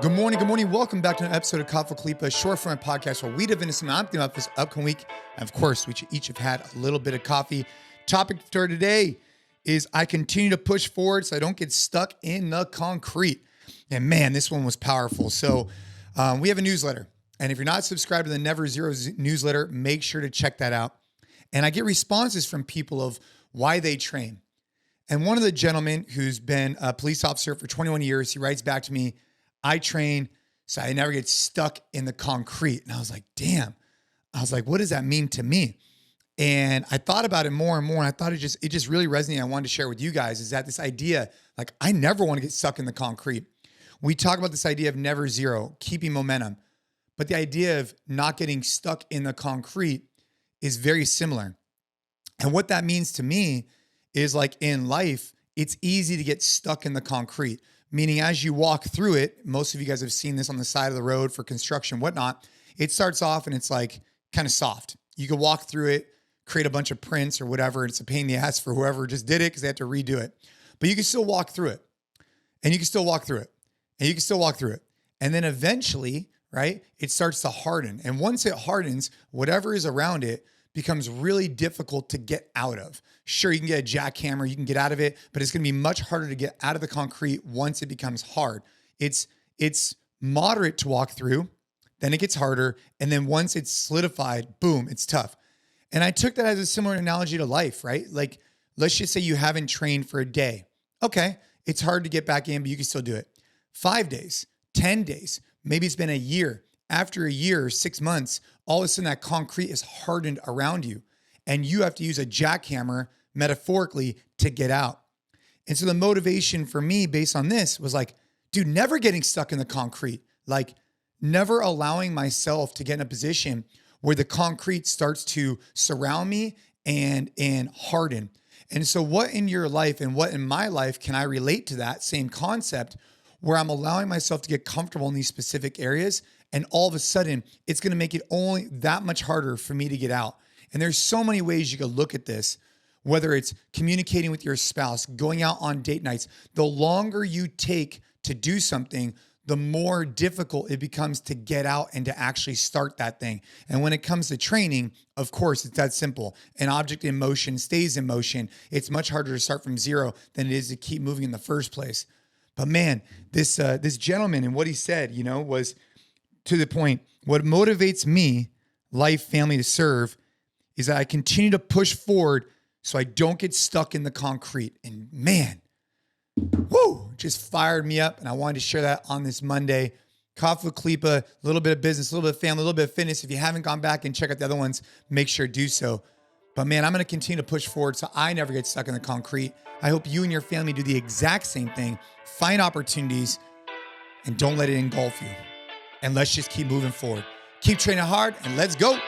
Good morning. Welcome back to an episode of Jason Khalipa, short form podcast where we dive into some I'm thinking about this upcoming week. And of course, we each have had a little bit of coffee. Topic for today is I continue to push forward so I don't get stuck in the concrete. And man, this one was powerful. So we have a newsletter. And if you're not subscribed to the Never Zero newsletter, make sure to check that out. And I get responses from people of why they train. And one of the gentlemen who's been a police officer for 21 years, he writes back to me, I train so I never get stuck in the concrete. And I was like, damn. I was like, what does that mean to me? And I thought about it more and more. And I thought it just really resonated. I wanted to share with you guys is that this idea, like I never want to get stuck in the concrete. We talk about this idea of never zero, keeping momentum. But the idea of not getting stuck in the concrete is very similar. And what that means to me is like in life, it's easy to get stuck in the concrete. Meaning as you walk through it, most of you guys have seen this on the side of the road for construction, whatnot. It starts off and it's like kind of soft. You can walk through it, create a bunch of prints or whatever. It's a pain in the ass for whoever just did it because they have to redo it. But you can still walk through it and you can still walk through it and you can still walk through it. And then eventually, right, it starts to harden. And once it hardens, whatever is around it becomes really difficult to get out of. Sure, you can get a jackhammer, you can get out of it, but it's going to be much harder to get out of the concrete once it becomes hard. It's moderate to walk through, then it gets harder, and then once it's solidified, boom, it's tough. And I took that as a similar analogy to life, right? Like, let's just say you haven't trained for a day. Okay, it's hard to get back in, but you can still do it. 5 days, 10 days, maybe it's been a year. After a year, 6 months, all of a sudden that concrete is hardened around you and you have to use a jackhammer metaphorically to get out. And so the motivation for me based on this was like, dude, never getting stuck in the concrete, like never allowing myself to get in a position where the concrete starts to surround me and harden. And so what in your life and what in my life can I relate to that same concept where I'm allowing myself to get comfortable in these specific areas and all of a sudden, it's going to make it only that much harder for me to get out. And there's so many ways you could look at this, whether it's communicating with your spouse, going out on date nights. The longer you take to do something, the more difficult it becomes to get out and to actually start that thing. And when it comes to training, of course, it's that simple. An object in motion stays in motion. It's much harder to start from zero than it is to keep moving in the first place. But man, this gentleman and what he said, was to the point, what motivates me, life, family to serve, is that I continue to push forward so I don't get stuck in the concrete. And man, just fired me up. And I wanted to share that on this Monday. Jason Khalipa, a little bit of business, a little bit of family, a little bit of fitness. If you haven't gone back and check out the other ones, make sure to do so. But man, I'm going to continue to push forward so I never get stuck in the concrete. I hope you and your family do the exact same thing. Find opportunities and don't let it engulf you. And let's just keep moving forward. Keep training hard and let's go.